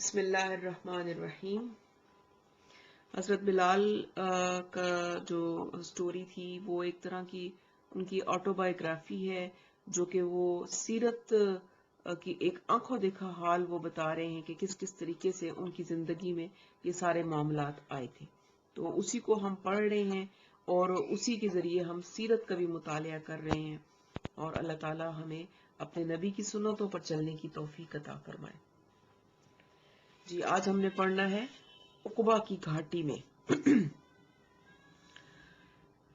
بسم اللہ الرحمن الرحیم۔ حضرت بلال کا جو سٹوری تھی وہ ایک طرح کی ان کی آٹو بایوگرافی ہے، جو کہ وہ سیرت کی ایک آنکھوں دیکھا حال وہ بتا رہے ہیں کہ کس کس طریقے سے ان کی زندگی میں یہ سارے معاملات آئے تھے۔ تو اسی کو ہم پڑھ رہے ہیں اور اسی کے ذریعے ہم سیرت کا بھی مطالعہ کر رہے ہیں، اور اللہ تعالی ہمیں اپنے نبی کی سنتوں پر چلنے کی توفیق عطا فرمائے۔ جی، آج ہم نے پڑھنا ہے عقبہ کی گھاٹی میں۔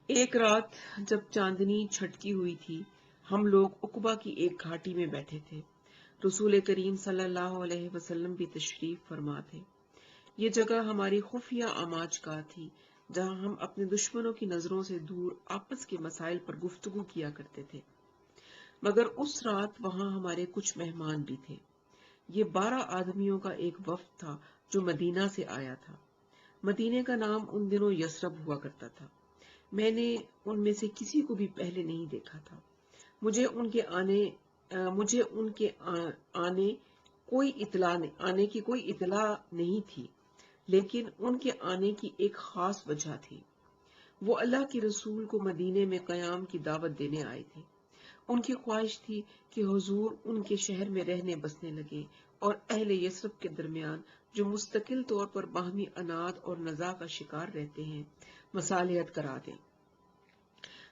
ایک رات جب چاندنی چھٹکی ہوئی تھی، ہم لوگ عقبہ کی ایک گھاٹی میں بیٹھے تھے۔ رسول کریم صلی اللہ علیہ وسلم بھی تشریف فرما تھے۔ یہ جگہ ہماری خفیہ آماج گاہ تھی، جہاں ہم اپنے دشمنوں کی نظروں سے دور آپس کے مسائل پر گفتگو کیا کرتے تھے۔ مگر اس رات وہاں ہمارے کچھ مہمان بھی تھے۔ یہ 12 آدمیوں کا ایک وفد تھا جو مدینہ سے آیا تھا۔ مدینے کا نام ان دنوں یثرب ہوا کرتا تھا۔ میں نے ان میں سے کسی کو بھی پہلے نہیں دیکھا تھا۔ مجھے ان کے آنے کی کوئی اطلاع نہیں تھی، لیکن ان کے آنے کی ایک خاص وجہ تھی۔ وہ اللہ کے رسول کو مدینے میں قیام کی دعوت دینے آئے تھے۔ ان کی خواہش تھی کہ حضور ان کے شہر میں رہنے بسنے لگے اور اہل یثرب کے درمیان جو مستقل طور پر باہمی عناد اور نزاع کا شکار رہتے ہیں مصالحت کرا دیں۔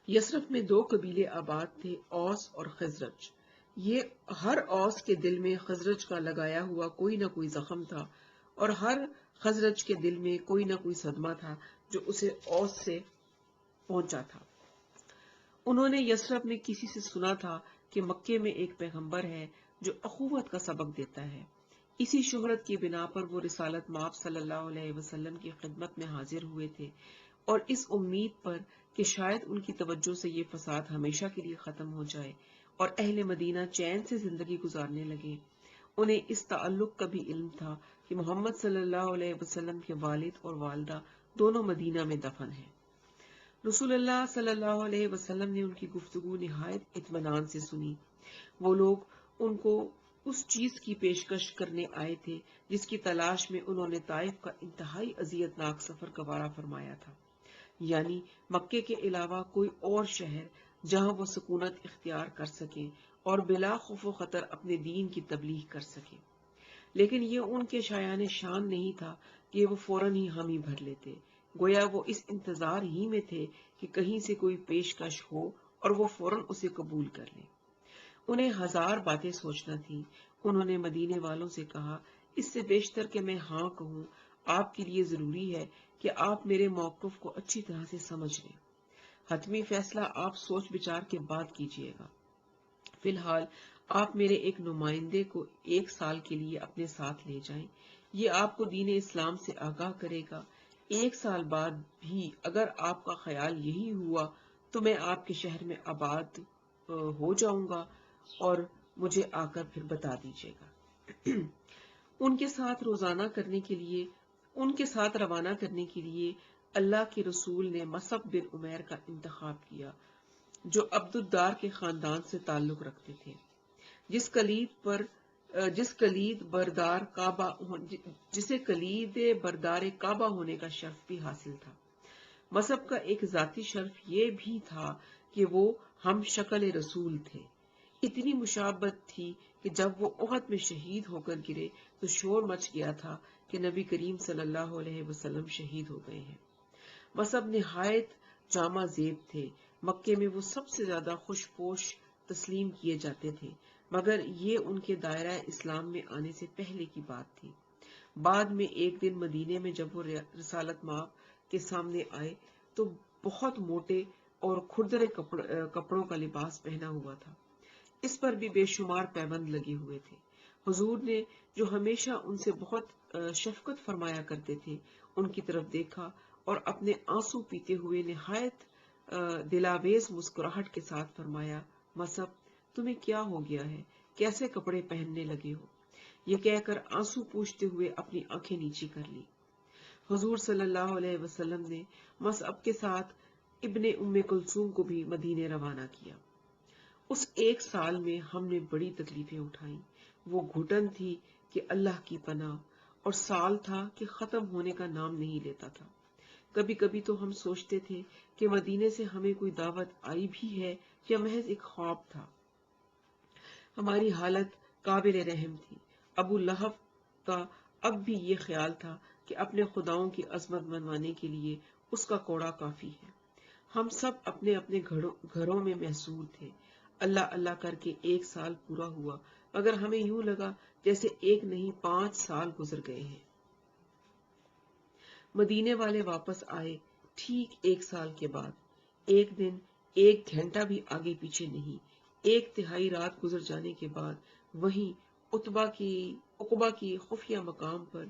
یثرب میں 2 قبیلے آباد تھے، اوس اور خزرج۔ یہ ہر اوس کے دل میں خزرج کا لگایا ہوا کوئی نہ کوئی زخم تھا، اور ہر خزرج کے دل میں کوئی نہ کوئی صدمہ تھا جو اسے اوس سے پہنچا تھا۔ انہوں نے یثرب میں کسی سے سنا تھا کہ مکے میں ایک پیغمبر ہے جو اخوت کا سبق دیتا ہے۔ اسی شہرت کی بنا پر وہ رسالت مآب صلی اللہ علیہ وسلم کی خدمت میں حاضر ہوئے تھے، اور اس امید پر کہ شاید ان کی توجہ سے یہ فساد ہمیشہ کے لیے ختم ہو جائے اور اہل مدینہ چین سے زندگی گزارنے لگے۔ انہیں اس تعلق کا بھی علم تھا کہ محمد صلی اللہ علیہ وسلم کے والد اور والدہ دونوں مدینہ میں دفن ہیں۔ رسول اللہ صلی اللہ علیہ وسلم نے ان کی گفتگو نہایت اطمینان سے سنی۔ وہ لوگ ان کو اس چیز کی پیشکش کرنے آئے تھے جس کی تلاش میں انہوں نے طائف کا انتہائی اذیت ناک سفر گوارا فرمایا تھا، یعنی مکے کے علاوہ کوئی اور شہر جہاں وہ سکونت اختیار کر سکیں اور بلا خوف و خطر اپنے دین کی تبلیغ کر سکیں۔ لیکن یہ ان کے شایان شان نہیں تھا کہ وہ فوراً ہی حامی بھر لیتے، گویا وہ اس انتظار ہی میں تھے کہ کہیں سے کوئی پیشکش ہو اور وہ فوراً اسے قبول کر لیں۔ انہیں 1000 باتیں سوچنا تھی۔ انہوں نے مدینے والوں سے کہا، اس سے بیشتر کہ میں ہاں کہوں، آپ کے لیے ضروری ہے کہ آپ میرے موقف کو اچھی طرح سے سمجھ لیں۔ حتمی فیصلہ آپ سوچ بچار کے بعد کیجیے گا۔ فی الحال آپ میرے ایک نمائندے کو 1 سال کے لیے اپنے ساتھ لے جائیں۔ یہ آپ کو دین اسلام سے آگاہ کرے گا۔ 1 سال بعد بھی اگر آپ کا خیال یہی ہوا تو میں آپ کے شہر میں آباد ہو جاؤں گا اور مجھے آ کر پھر بتا دیجیے گا۔ ان کے ساتھ روانہ کرنے کے لیے اللہ کے رسول نے مصعب بن عمیر کا انتخاب کیا، جو عبد الدار کے خاندان سے تعلق رکھتے تھے، جسے کلید بردار کعبہ ہونے کا شرف بھی حاصل تھا۔ مصعب کا ایک ذاتی شرف یہ بھی تھا کہ وہ ہم شکل رسول تھے۔ اتنی مشابہت تھی کہ جب وہ احد میں شہید ہو کر گرے تو شور مچ گیا تھا کہ نبی کریم صلی اللہ علیہ وسلم شہید ہو گئے ہیں۔ مصعب نہایت جامع زیب تھے۔ مکے میں وہ سب سے زیادہ خوش پوش تسلیم کیے جاتے تھے، مگر یہ ان کے دائرہ اسلام میں آنے سے پہلے کی بات تھی۔ بعد میں ایک دن مدینے میں جب وہ رسالت مآب کے سامنے آئے تو بہت موٹے اور کھردرے کپڑوں کا لباس پہنا ہوا تھا۔ اس پر بھی بے شمار پیبند لگے ہوئے تھے۔ حضور نے جو ہمیشہ ان سے بہت شفقت فرمایا کرتے تھے ان کی طرف دیکھا اور اپنے آنسو پیتے ہوئے نہایت دلاویز مسکراہٹ کے ساتھ فرمایا، مصعب تمہیں کیا ہو گیا ہے؟ کیسے کپڑے پہننے لگے ہو؟ یہ کہہ کر آنسو پوچھتے ہوئے اپنی آنکھیں نیچی کر لی۔ حضور صلی اللہ علیہ وسلم نے مصعب کے ساتھ ابن ام کلثوم کو بھی مدینے روانہ کیا۔ اس 1 سال میں ہم نے بڑی تکلیفیں اٹھائیں۔ وہ گھٹن تھی کہ اللہ کی پناہ، اور سال تھا کہ ختم ہونے کا نام نہیں لیتا تھا۔ کبھی کبھی تو ہم سوچتے تھے کہ مدینے سے ہمیں کوئی دعوت آئی بھی ہے یا محض ایک خواب تھا۔ ہماری حالت قابل رحم تھی۔ ابو لہب کا اب بھی یہ خیال تھا کہ اپنے خداؤں کی عظمت منوانے کے لیے اس کا کوڑا کافی ہے۔ ہم سب اپنے اپنے گھروں میں محصور تھے۔ اللہ اللہ کر کے 1 سال پورا ہوا، مگر ہمیں یوں لگا جیسے 1 نہیں 5 سال گزر گئے ہیں۔ مدینے والے واپس آئے ٹھیک 1 سال کے بعد، 1 دن 1 گھنٹہ بھی آگے پیچھے نہیں۔ 1/3 رات گزر جانے کے بعد وہیں عقبہ کی خفیہ مقام پر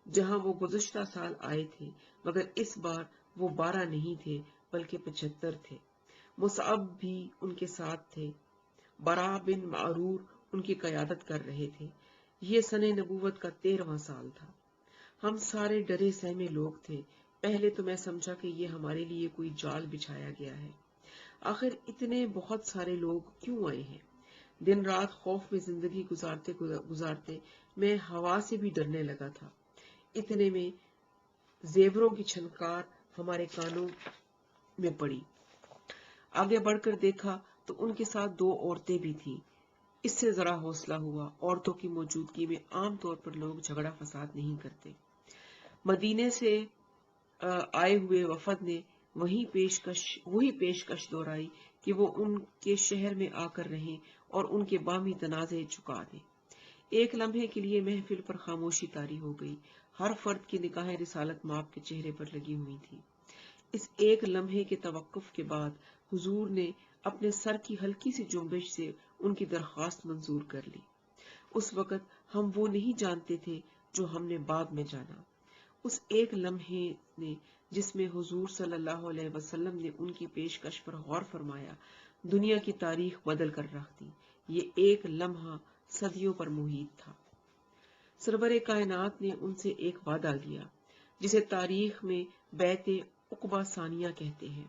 جہاں وہ گزشتہ سال آئے تھے، مگر اس بار وہ 12 نہیں تھے بلکہ 75 تھے۔ مصعب بھی ان کے ساتھ تھے۔ برا بن معرور ان کی قیادت کر رہے تھے۔ یہ سن نبوت کا 13واں سال تھا۔ ہم سارے ڈرے سہمے لوگ تھے۔ پہلے تو میں سمجھا کہ یہ ہمارے لیے کوئی جال بچھایا گیا ہے۔ آخر اتنے بہت سارے لوگ کیوں آئے ہیں؟ دن رات خوف میں زندگی گزارتے میں ہوا سے بھی ڈرنے لگا تھا۔ اتنے میں زیوروں کی چھنکار ہمارے کانوں میں پڑی۔ آگے بڑھ کر دیکھا تو ان کے ساتھ 2 عورتیں بھی تھیں۔ اس سے ذرا حوصلہ ہوا۔ عورتوں کی موجودگی میں عام طور پر لوگ جھگڑا فساد نہیں کرتے۔ مدینے سے آئے ہوئے وفد نے وہی پیشکش دہرائی کہ وہ ان کے شہر میں آ کر رہیں اور ان کے باہمی تنازع چکا دیں۔ ایک لمحے کے لیے محفل پر خاموشی طاری ہو گئی۔ ہر فرد کی نگاہیں رسالت مآب کے چہرے پر لگی ہوئی تھی۔ اس ایک لمحے کے توقف کے بعد حضور نے اپنے سر کی ہلکی سی جنبش سے ان کی درخواست منظور کر لی۔ اس وقت ہم وہ نہیں جانتے تھے جو ہم نے بعد میں جانا۔ اس ایک لمحے نے جس میں حضور صلی اللہ علیہ وسلم نے ان کی پیشکش پر غور فرمایا، دنیا کی تاریخ بدل کر رکھ دی۔ یہ ایک لمحہ صدیوں پر محیط تھا۔ سرور کائنات نے ان سے ایک وعدہ لیا جسے تاریخ میں بیعت عقبہ ثانیہ کہتے ہیں۔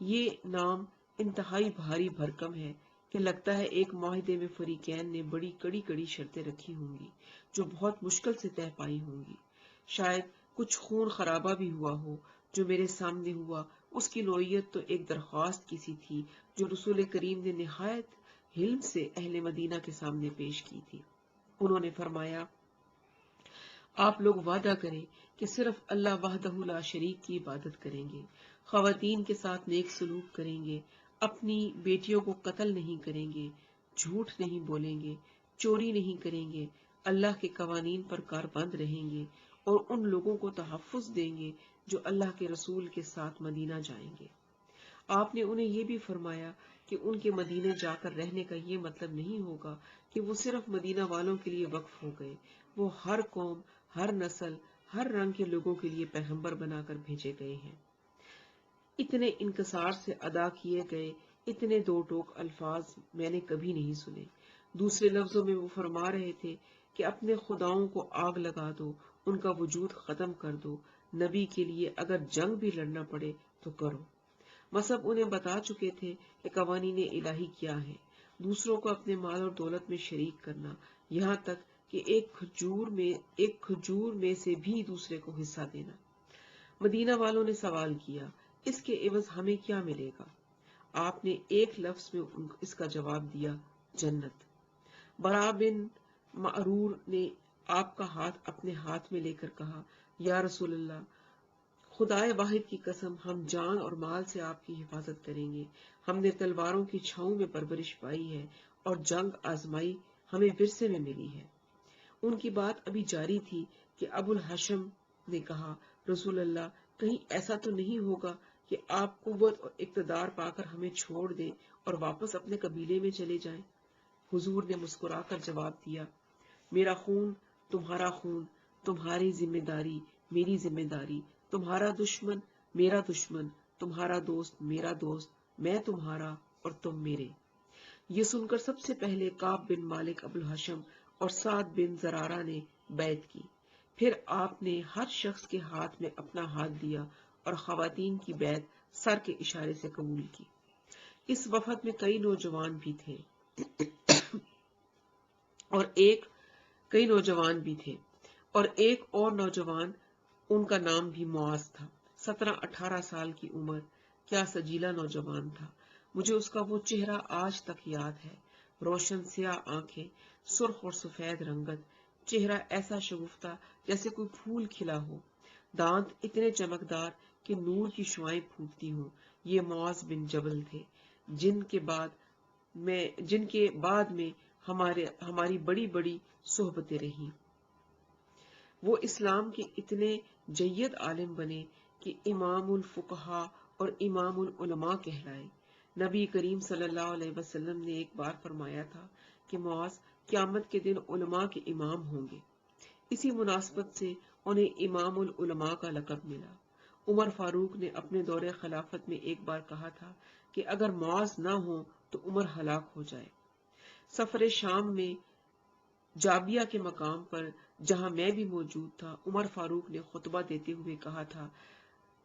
یہ نام انتہائی بھاری بھرکم ہے کہ لگتا ہے ایک معاہدے میں فریقین نے بڑی کڑی شرطیں رکھی ہوں گی جو بہت مشکل سے طے پائی ہوں گی۔ شاید کچھ خون خرابہ بھی ہوا ہو۔ جو میرے سامنے ہوا اس کی نوعیت تو ایک درخواست کی سی تھی جو رسول کریم نے نہایت حلم سے اہل مدینہ کے سامنے پیش کی تھی۔ انہوں نے فرمایا، آپ لوگ وعدہ کریں کہ صرف اللہ وحدہ لا شریک کی عبادت کریں گے، خواتین کے ساتھ نیک سلوک کریں گے، اپنی بیٹیوں کو قتل نہیں کریں گے، جھوٹ نہیں بولیں گے، چوری نہیں کریں گے، اللہ کے قوانین پر کاربند رہیں گے اور ان لوگوں کو تحفظ دیں گے جو اللہ کے رسول کے ساتھ مدینہ جائیں گے۔ آپ نے انہیں یہ بھی فرمایا کہ ان کے مدینے جا کر رہنے کا یہ مطلب نہیں ہوگا کہ وہ صرف مدینہ والوں کے لیے وقف ہو گئے۔ وہ ہر قوم، ہر نسل، ہر رنگ کے لوگوں کے لیے پیغمبر بنا کر بھیجے گئے ہیں۔ اتنے انکسار سے ادا کیے گئے اتنے 2 ٹوک الفاظ میں نے کبھی نہیں سنے۔ دوسرے لفظوں میں وہ فرما رہے تھے کہ اپنے خداؤں کو آگ لگا دو، ان کا وجود ختم کر دو، نبی کے لیے اگر جنگ بھی لڑنا پڑے تو کرو۔ مذہب انہیں بتا چکے تھے کہ قوانین الہی کیا ہے، دوسروں کو اپنے مال اور دولت میں شریک کرنا، یہاں تک کہ ایک کھجور میں سے بھی دوسرے کو حصہ دینا۔ مدینہ والوں نے سوال کیا، اس کے عوض ہمیں کیا ملے گا؟ آپ نے ایک لفظ میں اس کا جواب دیا، جنت۔ برا بن معرور نے آپ کا ہاتھ اپنے ہاتھ میں لے کر کہا، یا رسول اللہ، خدائے واحد کی قسم، ہم جان اور مال سے آپ کی حفاظت کریں گے۔ ہم نے تلواروں کی چھاؤں میں پرورش پائی ہے اور جنگ آزمائی ہمیں ورثے میں ملی ہے۔ ان کی بات ابھی جاری تھی کہ ابو الحشم نے کہا، رسول اللہ، کہیں ایسا تو نہیں ہوگا کہ آپ قوت اور اقتدار پا کر ہمیں چھوڑ دیں اور واپس اپنے قبیلے میں چلے جائیں؟ حضور نے مسکرا کر جواب دیا، میرا خون تمہارا خون، تمہاری ذمہ داری میری ذمہ داری، تمہارا دشمن میرا دشمن، تمہارا دوست میرا دوست، میں تمہارا اور تم میرے۔ یہ سن کر سب سے پہلے کعب بن مالک ابو الحشم اور سعد بن زرارہ نے بیعت کی۔ پھر آپ نے ہر شخص کے ہاتھ میں اپنا ہاتھ دیا اور خواتین کی بیعت سر کے اشارے سے قبول کی۔ اس وفد میں کئی نوجوان بھی تھے۔ اور ایک اور نوجوان، ان کا نام بھی معاذ تھا، 17-18 سال کی عمر، کیا سجیلا نوجوان تھا. مجھے اس کا وہ چہرہ آج تک یاد ہے. روشن سیاہ آنکھیں، سرخ اور سفید رنگت، چہرہ ایسا شگفتہ جیسے کوئی پھول کھلا ہو، دانت اتنے چمکدار کہ نور کی شعائیں پھوٹتی ہوں. یہ معاذ بن جبل تھے، جن کے بعد میں ہماری بڑی بڑی صحبتیں رہیں. وہ اسلام کے اتنے جید عالم بنے کہ امام الفقہا اور امام العلماء کہلائے. نبی کریم صلی اللہ علیہ وسلم نے ایک بار فرمایا تھا کہ معاذ قیامت کے دن علماء کے امام ہوں گے. اسی مناسبت سے انہیں امام العلماء کا لقب ملا. عمر فاروق نے اپنے دور خلافت میں ایک بار کہا تھا کہ اگر معاذ نہ ہو تو عمر ہلاک ہو جائے. سفر شام میں جابیہ کے مقام پر جہاں میں بھی موجود تھا، عمر فاروق نے خطبہ دیتے ہوئے کہا تھا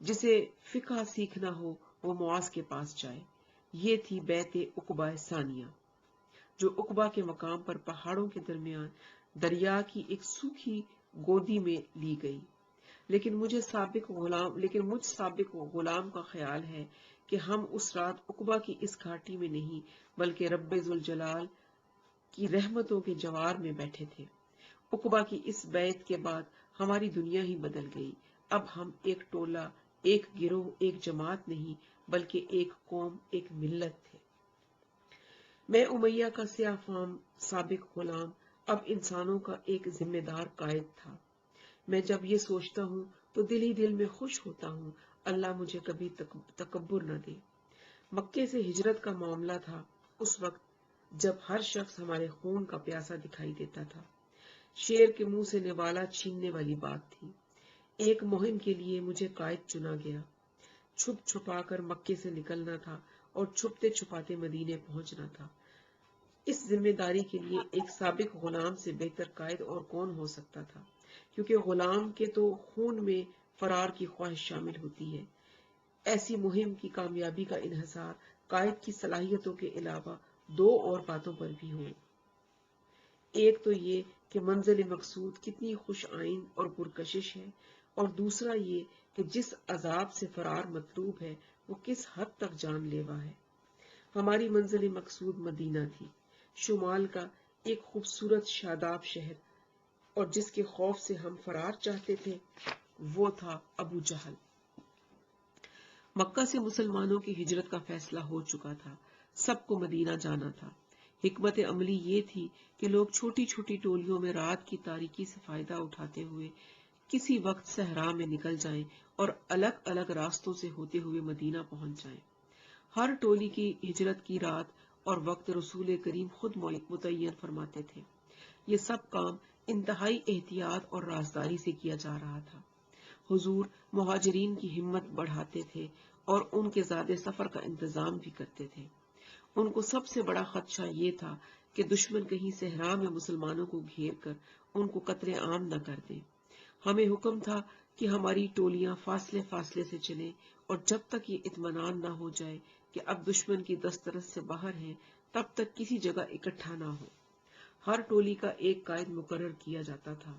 جسے فقہ سیکھنا ہو وہ معاذ کے پاس جائے. یہ تھی بیعت عقبہ ثانیہ، جو عقبہ کے مقام پر پہاڑوں کے درمیان دریا کی ایک سوکھی گودی میں لی گئی. لیکن مجھ سابق غلام کا خیال ہے کہ ہم اس رات عقبہ کی اس گھاٹی میں نہیں بلکہ رب ذوالجلال کی رحمتوں کے جوار میں بیٹھے تھے. عقبہ کی اس بیعت کے بعد ہماری دنیا ہی بدل گئی. اب ہم ایک ٹولہ، ایک گروہ، ایک جماعت نہیں بلکہ ایک قوم، ایک ملت تھے. میں امیہ کا سیاہ فام سابق غلام اب انسانوں کا ایک ذمہ دار قائد تھا. میں جب یہ سوچتا ہوں تو دل ہی دل میں خوش ہوتا ہوں. اللہ مجھے کبھی تکبر نہ دے. مکے سے ہجرت کا معاملہ تھا اس وقت جب ہر شخص ہمارے خون کا پیاسا دکھائی دیتا تھا. شیر کے منہ سے نوالا چھیننے والی بات تھی. ایک مہم کے لیے مجھے قائد چنا گیا. چھپ چھپا کر مکے سے نکلنا تھا اور چھپتے چھپاتے مدینے پہنچنا تھا. اس ذمہ داری کے لیے ایک سابق غلام سے بہتر قائد اور کون ہو سکتا تھا، کیونکہ غلام کے تو خون میں فرار کی خواہش شامل ہوتی ہے. ایسی مہم کی کامیابی کا انحصار قائد کی صلاحیتوں کے علاوہ دو اور باتوں پر بھی ہو. ایک تو یہ کہ منزل مقصود کتنی خوش آئند اور پرکشش ہے، اور دوسرا یہ کہ جس عذاب سے فرار مطلوب ہے وہ کس حد تک جان لیوا ہے. ہماری منزل مقصود مدینہ تھی، شمال کا ایک خوبصورت شاداب شہر، اور جس کے خوف سے ہم فرار چاہتے تھے وہ تھا ابو جہل. مکہ سے مسلمانوں کی ہجرت کا فیصلہ ہو چکا تھا. سب کو مدینہ جانا تھا. حکمت عملی یہ تھی کہ لوگ چھوٹی چھوٹی ٹولیوں میں رات کی تاریکی سے فائدہ اٹھاتے ہوئے کسی وقت صحرا میں نکل جائیں اور الگ الگ راستوں سے ہوتے ہوئے مدینہ پہنچ جائیں. ہر ٹولی کی ہجرت کی رات اور وقت رسول کریم خود متعین فرماتے تھے. یہ سب کام انتہائی احتیاط اور رازداری سے کیا جا رہا تھا. حضور مہاجرین کی ہمت بڑھاتے تھے اور ان کے زیادہ سفر کا انتظام بھی کرتے تھے. ان کو سب سے بڑا خدشہ یہ تھا کہ دشمن کہیں صحرا میں مسلمانوں کو گھیر کر ان کو قتل عام نہ کر دے. ہمیں حکم تھا کہ ہماری ٹولیاں فاصلے فاصلے سے چلیں، اور جب تک یہ اطمینان نہ ہو جائے کہ اب دشمن کی دسترس سے باہر ہیں تب تک کسی جگہ اکٹھا نہ ہو. ہر ٹولی کا ایک قائد مقرر کیا جاتا تھا.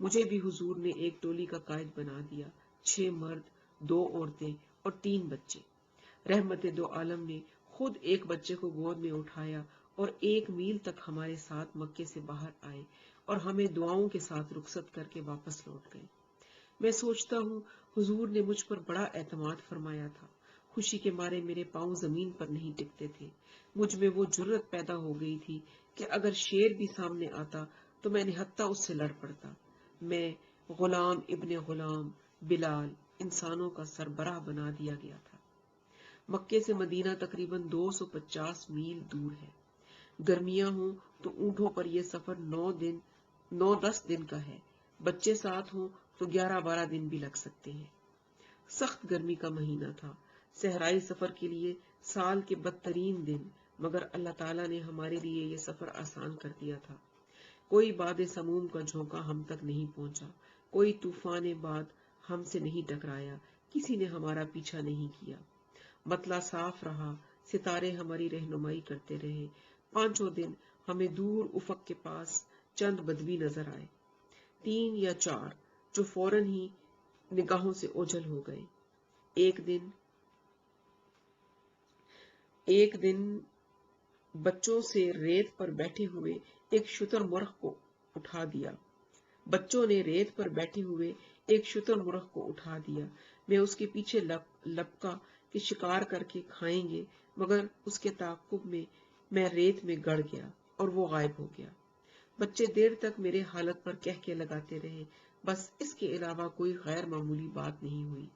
مجھے بھی حضور نے ایک ٹولی کا قائد بنا دیا. 6 مرد، 2 عورتیں اور 3 بچے. رحمت دو عالم نے خود ایک بچے کو گود میں اٹھایا اور 1 میل تک ہمارے ساتھ مکے سے باہر آئے اور ہمیں دعاؤں کے ساتھ رخصت کر کے واپس لوٹ گئے. میں سوچتا ہوں حضور نے مجھ پر بڑا اعتماد فرمایا تھا. خوشی کے مارے میرے پاؤں زمین پر نہیں ٹکتے تھے. مجھ میں وہ جرت پیدا ہو گئی تھی کہ اگر شیر بھی سامنے آتا تو میں نہتہ اس سے لڑ پڑتا. میں غلام ابن غلام بلال انسانوں کا سربراہ بنا دیا گیا تھا. مکے سے مدینہ تقریباً 250 میل دور ہے. گرمیاں ہوں تو اونٹوں پر یہ سفر 9-10 دن کا ہے. بچے ساتھ ہوں تو 11-12 دن بھی لگ سکتے ہیں. سخت گرمی کا مہینہ تھا. صحرائی سفر کے لیے سال کے بدترین دن، مگر اللہ تعالیٰ نے ہمارے لیے یہ سفر آسان کر دیا تھا. کوئی باد سموم کا جھونکا ہم تک نہیں پہنچا، کوئی طوفان باد ہم سے نہیں ٹکرایا، کسی نے ہمارا پیچھا نہیں کیا. مطلع صاف رہا، ستارے ہماری رہنمائی کرتے رہے. 5 دن ہمیں دور افق کے پاس چند بدوی نظر آئے. 3 یا 4 جو فوراً ہی نگاہوں سے اوجھل ہو گئے۔ ایک دن بچوں سے ریت پر بیٹھے ہوئے ایک شتر مرغ کو اٹھا دیا۔ بچوں نے ریت پر بیٹھے ہوئے ایک شتر مرغ کو اٹھا دیا۔ میں اس کے پیچھے لپکا کہ شکار کر کے کھائیں گے، مگر اس کے تعاقب میں ریت میں گڑ گیا اور وہ غائب ہو گیا۔ بچے دیر تک میرے حالت پر کہکے لگاتے رہے، بس اس کے علاوہ کوئی غیر معمولی بات نہیں ہوئی۔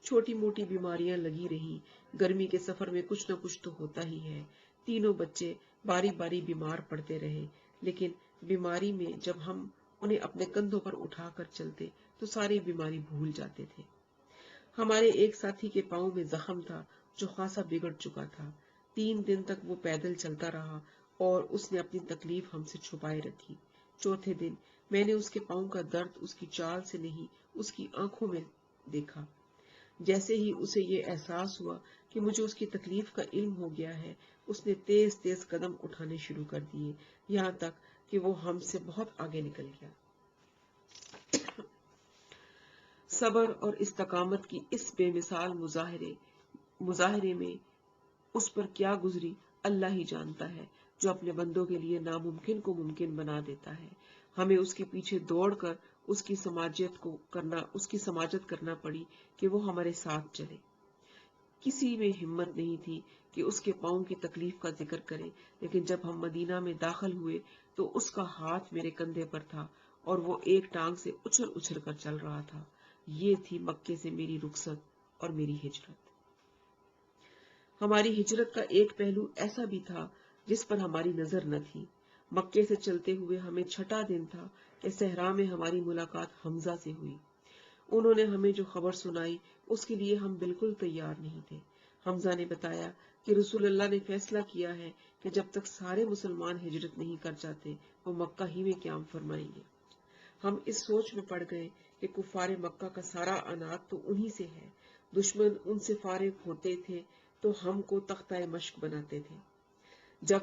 چھوٹی موٹی بیماریاں لگی رہیں، گرمی کے سفر میں کچھ نہ کچھ تو ہوتا ہی ہے۔ تینوں بچے باری باری بیمار پڑتے رہے، لیکن بیماری میں جب ہم انہیں اپنے کندھوں پر اٹھا کر چلتے تو ساری بیماری بھول جاتے تھے۔ ہمارے ایک ساتھی کے پاؤں میں زخم تھا جو خاصا بگڑ چکا تھا۔ 3 دن تک وہ پیدل چلتا رہا اور اس نے اپنی تکلیف ہم سے چھپائے رکھی۔ چوتھے دن میں نے اس کے پاؤں کا درد اس کی چال سے نہیں، اس کی آنکھوں میں دیکھا۔ جیسے ہی اسے یہ احساس ہوا کہ مجھے اس کی تکلیف کا علم ہو گیا ہے، اس نے تیز تیز قدم اٹھانے شروع کر دیے، یہاں تک کہ وہ ہم سے بہت آگے نکل گیا۔ صبر اور استقامت کی اس بے مثال مظاہرے میں اس پر کیا گزری اللہ ہی جانتا ہے، جو اپنے بندوں کے لیے ناممکن کو ممکن بنا دیتا ہے۔ ہمیں اس کے پیچھے دوڑ کر اس کی سماجت کرنا پڑی کہ وہ ہمارے ساتھ چلے۔ کسی میں ہمت نہیں تھی کہ اس کے پاؤں کی تکلیف کا ذکر کرے، لیکن جب ہم مدینہ میں داخل ہوئے تو اس کا ہاتھ میرے کندھے پر تھا اور وہ ایک ٹانگ سے اچھل اچھل کر چل رہا تھا۔ یہ تھی مکے سے میری رخصت اور میری ہجرت۔ ہماری ہجرت کا ایک پہلو ایسا بھی تھا جس پر ہماری نظر نہ تھی۔ مکے سے چلتے ہوئے ہمیں 6واں دن تھا کہ صحرا میں ہماری ملاقات حمزہ سے ہوئی۔ انہوں نے ہمیں جو خبر سنائی اس کے لیے ہم بالکل تیار نہیں تھے۔ حمزہ نے بتایا کہ رسول اللہ نے فیصلہ کیا ہے کہ جب تک سارے مسلمان ہجرت نہیں کر جاتے وہ مکہ ہی میں قیام فرمائیں گے۔ ہم اس سوچ میں پڑ گئے کہ کفار مکہ کا سارا عناد تو انہی سے ہے، دشمن ان سے فارغ ہوتے تھے تو ہم کو تختہ مشق بناتے تھے۔ جب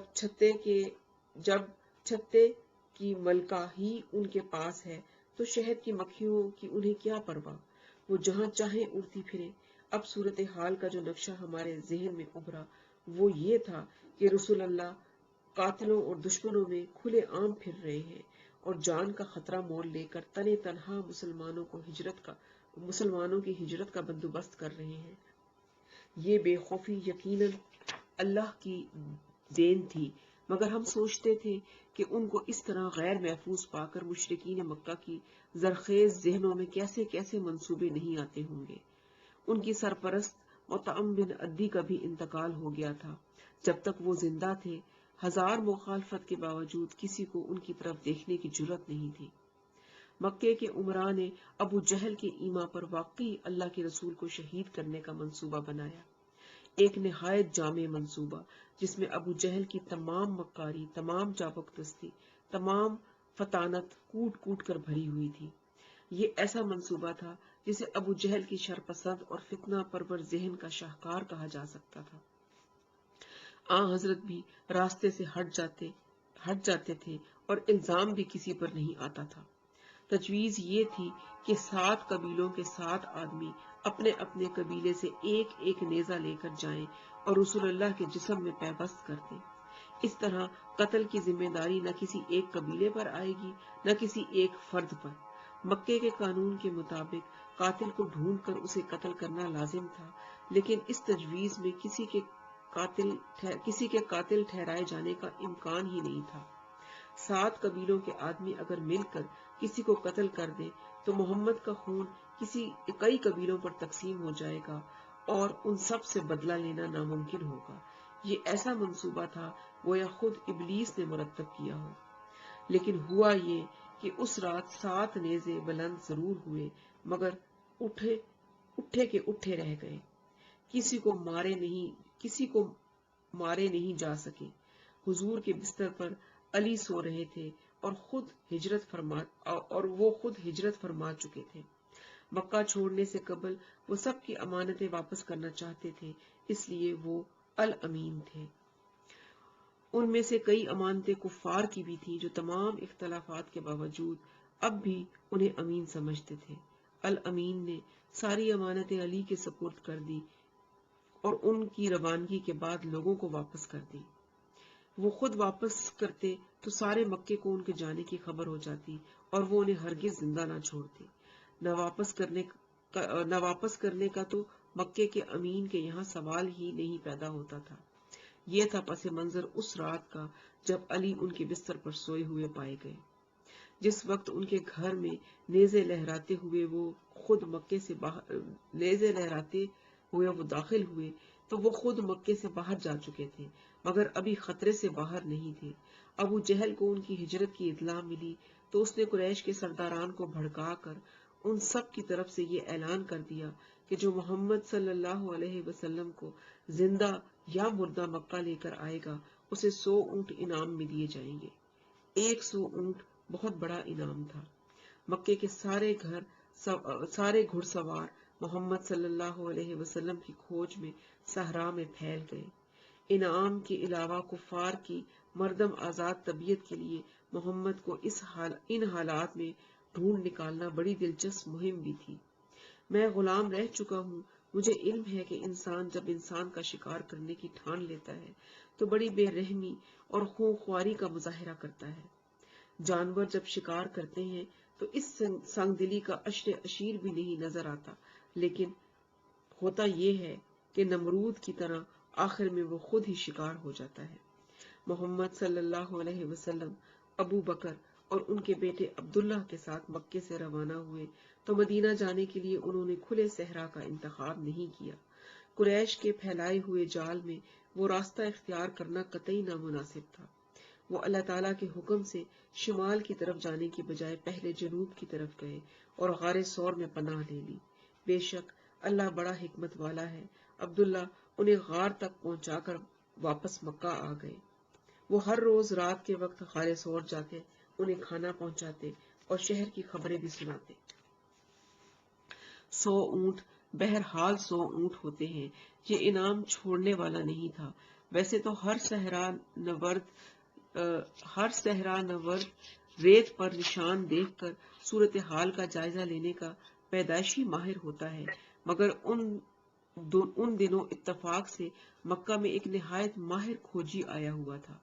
چھتے کی ملکہ ہی ان کے پاس ہے تو شہد کی مکھیوں کی انہیں کیا پرواہ، وہ جہاں چاہیں اڑتی پھرے۔ اب صورتحال کا جو نقشہ ہمارے ذہن میں ابھرا وہ یہ تھا کہ رسول اللہ قاتلوں اور دشمنوں میں کھلے عام پھر رہے ہیں اور جان کا خطرہ مول لے کر تنے تنہا مسلمانوں کی ہجرت کا بندوبست کر رہے ہیں۔ یہ بے خوفی یقیناً اللہ کی دین تھی، مگر ہم سوچتے تھے کہ ان کو اس طرح غیر محفوظ پا کر مشرکین مکہ کی زرخیز ذہنوں میں کیسے کیسے منصوبے نہیں آتے ہوں گے۔ ان کی سرپرست مطعم بن عدی کا بھی انتقال ہو گیا تھا۔ جب تک وہ زندہ تھے 1000 مخالفت کے باوجود کسی کو ان کی طرف دیکھنے کی جرأت نہیں تھی۔ مکے کے عمراء نے ابو جہل کے ایما پر واقعی اللہ کے رسول کو شہید کرنے کا منصوبہ بنایا، ایک نہایت جامع منصوبہ جس میں ابو جہل کی تمام مکاری، تمام چابک دستی، تمام فطانت کوٹ کوٹ کر بھری ہوئی تھی۔ یہ ایسا منصوبہ تھا جسے ابو جہل کی شرپسند اور فتنہ پرور ذہن کا شاہکار کہا جا سکتا تھا۔ حضرت بھی راستے سے ہٹ جاتے تھے اور الزام بھی کسی پر نہیں آتا تھا۔ تجویز یہ تھی کہ 7 قبیلوں کے 7 آدمی اپنے اپنے قبیلے سے ایک ایک نیزہ لے کر جائیں اور رسول اللہ کے جسم میں پیوست کر دیں۔ اس طرح قتل کی ذمہ داری نہ کسی ایک قبیلے پر آئے گی نہ کسی ایک فرد پر۔ مکے کے قانون کے مطابق قاتل کو ڈھونڈ کر اسے قتل کرنا لازم تھا، لیکن اس تجویز میں کسی کے قاتل ٹھہرائے جانے کا امکان ہی نہیں تھا۔ 7 قبیلوں کے آدمی اگر مل کر کسی کو قتل کر دیں تو محمد کا خون کئی قبیلوں پر تقسیم ہو جائے گا اور ان سب سے بدلہ لینا ناممکن ہوگا۔ یہ ایسا منصوبہ تھا گویا خود ابلیس نے مرتب کیا ہو۔ لیکن ہوا یہ کہ اس رات 7 نیزے بلند ضرور ہوئے مگر اٹھے کے اٹھے رہ گئے، کسی کو مارے نہیں جا سکے۔ حضور کے بستر پر علی سو رہے تھے اور وہ خود ہجرت فرما چکے تھے۔ مکہ چھوڑنے سے قبل وہ سب کی امانتیں واپس کرنا چاہتے تھے، اس لیے وہ الامین تھے۔ ان میں سے کئی امانتیں کفار کی بھی تھیں جو تمام اختلافات کے باوجود اب بھی انہیں امین سمجھتے تھے۔ الامین نے ساری امانتیں علی کے سپرد کر دی اور ان کی روانگی کے بعد لوگوں کو واپس کر دی۔ وہ خود واپس کرتے تو سارے مکے کو ان کے جانے کی خبر ہو جاتی اور وہ انہیں ہرگز زندہ نہ چھوڑتے۔ نہ واپس کرنے کا تو مکے کے امین کے یہاں سوال ہی نہیں پیدا ہوتا تھا۔ یہ تھا پس منظر اس رات کا جب علی ان کے بستر پر سوئے ہوئے پائے گئے۔ جس وقت ان کے گھر میں نیزے لہراتے ہوئے وہ داخل ہوئے تو وہ خود مکے سے باہر جا چکے تھے، مگر ابھی خطرے سے باہر نہیں تھے۔ ابو جہل کو ان کی ہجرت کی اطلاع ملی تو اس نے قریش کے سرداران کو بھڑکا کر ان سب کی طرف سے یہ اعلان کر دیا کہ جو محمد صلی اللہ علیہ وسلم کو زندہ یا مردہ مکہ لے کر آئے گا اسے 100 اونٹ انعام میں دیے جائیں گے۔ 100 اونٹ بہت بڑا انعام تھا۔ مکے کے سارے گھڑ سوار محمد صلی اللہ علیہ وسلم کی کھوج میں صحرا میں پھیل گئے۔ انعام کے علاوہ کفار کی مردم آزاد طبیعت کے لیے محمد کو ان حالات میں ڈھونڈ نکالنا بڑی دلچسپ مہم بھی تھی۔ میں غلام رہ چکا ہوں، مجھے علم ہے کہ انسان جب انسان کا شکار کرنے کی ٹھان لیتا ہے تو بڑی بے رحمی اور خونخواری کا مظاہرہ کرتا ہے۔ جانور جب شکار کرتے ہیں تو اس سنگ دلی کا عشر اشیر بھی نہیں نظر آتا، لیکن ہوتا یہ ہے کہ نمرود کی طرح آخر میں وہ خود ہی شکار ہو جاتا ہے۔ محمد صلی اللہ علیہ وسلم ابو بکر اور ان کے بیٹے عبداللہ کے ساتھ مکے سے روانہ ہوئے تو مدینہ جانے کے لیے انہوں نے کھلے صحرا کا انتخاب نہیں کیا۔ قریش کے پھیلائے ہوئے جال میں وہ راستہ اختیار کرنا قطعی نامناسب تھا۔ وہ اللہ تعالیٰ کے حکم سے شمال کی طرف جانے کی بجائے پہلے جنوب کی طرف گئے اور غار ثور میں پناہ لے لی۔ بے شک اللہ بڑا حکمت والا ہے۔ عبداللہ انہیں غار تک پہنچا کر واپس مکہ آ گئے۔ وہ ہر روز رات کے وقت غار ثور جاتے، انہیں کھانا پہنچاتے اور شہر کی خبریں بھی سناتے۔ 100 اونٹ بہرحال 100 اونٹ ہوتے ہیں، یہ انعام چھوڑنے والا نہیں تھا۔ ویسے تو ہر صحرا نورد ریت پر نشان دیکھ کر صورتحال کا جائزہ لینے کا پیدائشی ماہر ہوتا ہے، مگر ان دنوں اتفاق سے مکہ میں ایک نہایت ماہر کھوجی آیا ہوا تھا۔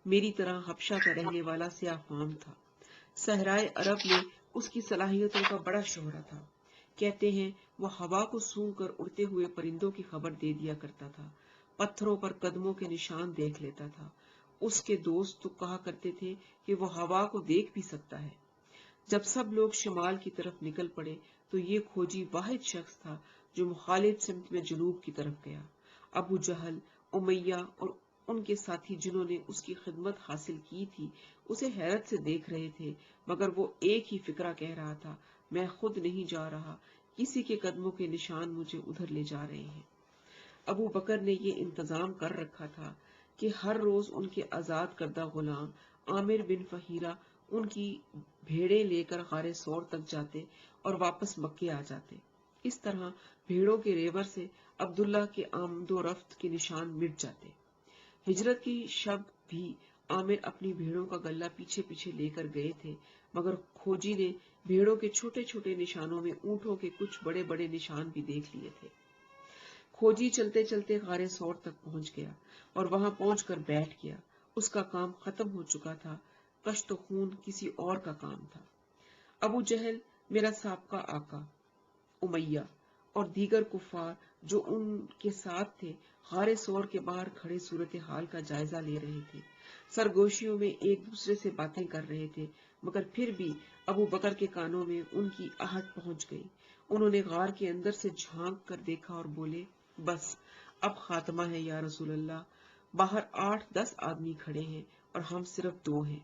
میری طرح حبشہ کا رہنے والا سیاہ فام تھا۔ صحرائے عرب میں اس کی صلاحیتوں کا بڑا شہرہ تھا۔ کہتے ہیں وہ ہوا کو سونگھ کر اڑتے ہوئے پرندوں کی خبر دے دیا کرتا تھا، پتھروں پر قدموں کے نشان دیکھ لیتا تھا۔ اس کے دوست تو کہا کرتے تھے کہ وہ ہوا کو دیکھ بھی سکتا ہے۔ جب سب لوگ شمال کی طرف نکل پڑے تو یہ کھوجی واحد شخص تھا جو مخالف سمت میں جنوب کی طرف گیا۔ ابو جہل، امیہ اور ان کے ساتھی جنہوں نے اس کی خدمت حاصل کی تھی اسے حیرت سے دیکھ رہے تھے، مگر وہ ایک ہی فکرہ کہہ رہا تھا، میں خود نہیں جا رہا، کسی کے قدموں کے نشان مجھے ادھر لے جا رہے ہیں۔ ابو بکر نے یہ انتظام کر رکھا تھا کہ ہر روز ان کے آزاد کردہ غلام عامر بن فہیرہ ان کی بھیڑیں لے کر غار ثور تک جاتے اور واپس مکے آ جاتے۔ اس طرح بھیڑوں کے ریور سے عبداللہ کے آمد و رفت کے نشان مٹ جاتے۔ ہجرت کی شب بھی عامر اپنی بھیڑوں کا غلہ پیچھے پیچھے لے کر گئے تھے، مگر کھوجی نے بھیڑوں کے چھوٹے چھوٹے نشانوں میں اونٹوں کے کچھ بڑے بڑے نشان بھی دیکھ لیے تھے۔ کھوجی چلتے چلتے غار ثور تک پہنچ گیا اور وہاں پہنچ کر بیٹھ گیا۔ اس کا کام ختم ہو چکا تھا، کشت و خون کسی اور کا کام تھا۔ ابو جہل، میرا سابقہ آقا، امیہ اور دیگر کفار جو ان کے ساتھ تھے غار ثور کے باہر کھڑے صورتحال کا جائزہ لے رہے تھے، سرگوشیوں میں ایک دوسرے سے باتیں کر رہے تھے، مگر پھر بھی ابو بکر کے کانوں میں ان کی آہٹ پہنچ گئی۔ انہوں نے غار کے اندر سے جھانک کر دیکھا اور بولے، بس اب خاتمہ ہے یا رسول اللہ، باہر 8-10 آدمی کھڑے ہیں اور ہم صرف 2 ہیں۔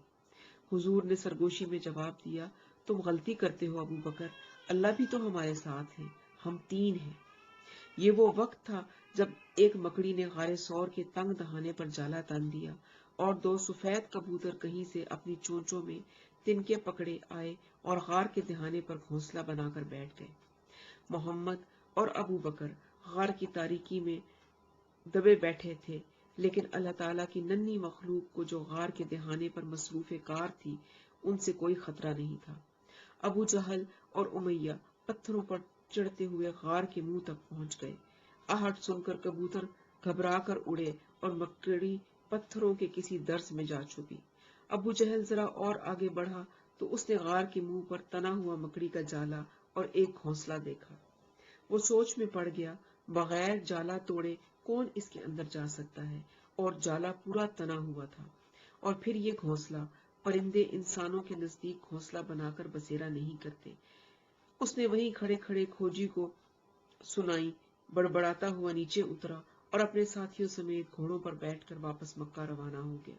حضور نے سرگوشی میں جواب دیا، تم غلطی کرتے ہو ابو بکر، اللہ بھی تو ہمارے ساتھ ہے، ہم 3 ہیں۔ یہ وہ وقت تھا جب ایک مکڑی نے غار ثور کے تنگ دہانے پر جالا تن دیا اور 2 سفید کبوتر کہیں سے اپنی چونچوں میں تنکے پکڑے آئے اور غار کے دہانے پر گھونسلہ بنا کر بیٹھ گئے۔ محمد اور ابو بکر غار کی تاریکی میں دبے بیٹھے تھے، لیکن اللہ تعالیٰ کی ننھی مخلوق کو جو غار کے دہانے پر مصروف کار تھی ان سے کوئی خطرہ نہیں تھا۔ ابو جہل اور امیہ پتھروں پر چڑھتے ہوئے غار کے منہ تک پہنچ گئے۔ آہٹ سن کر کبوتر گھبرا کر اڑے اور مکڑی پتھروں کے کسی درس میں جا چھپی۔ ابو جہل ذرا اور آگے بڑھا تو اس نے غار کے منہ پر تنا ہوا مکڑی کا جالا اور ایک گھونسلہ دیکھا۔ وہ سوچ میں پڑ گیا، بغیر جالا توڑے کون اس کے اندر جا سکتا ہے، اور جالا پورا تنا ہوا تھا، اور پھر یہ گھونسلہ، پرندے انسانوں کے نزدیک گھونسلہ بنا کر بسیرا نہیں کرتے۔ اس نے وہیں کھڑے کھڑے کھوجی کو سنائی، بڑبڑاتا ہوا نیچے اترا اور اپنے ساتھیوں سمیت گھوڑوں پر بیٹھ کر واپس مکہ روانہ ہو گیا۔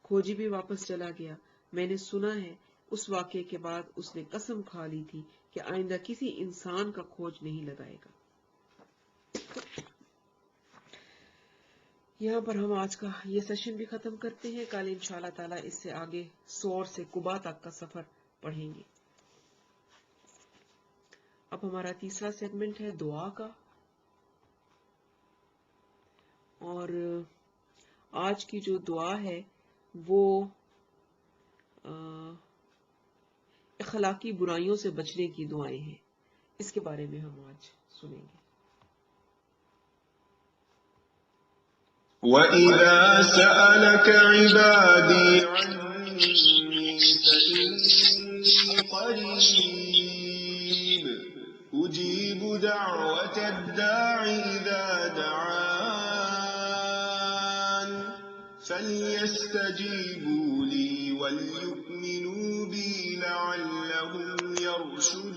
کھوجی بھی واپس چلا گیا۔ میں نے سنا ہے اس واقعے کے بعد اس نے قسم کھا لی تھی کہ آئندہ کسی انسان کا کھوج نہیں لگائے گا۔ یہاں پر ہم آج کا یہ سیشن بھی ختم کرتے ہیں۔ کل انشاءاللہ تعالیٰ اس سے آگے سور سے قبا تک کا سفر پڑھیں گے۔ اب ہمارا تیسرا سیگمنٹ ہے دعا کا، اور آج کی جو دعا ہے وہ اخلاقی برائیوں سے بچنے کی دعائیں ہیں، اس کے بارے میں ہم آج سنیں گے۔ وَإِذَا سَأَلَكَ عِبَادِي عَنِّي فَإِنِّي قَرِيبٌ أُجِيبُ دَعْوَةَ الدَّاعِ إِذَا دَعَانِ فَلْيَسْتَجِيبُوا لِي وَلْيُؤْمِنُوا بِي لَعَلَّهُمْ يَرْشُدُونَ۔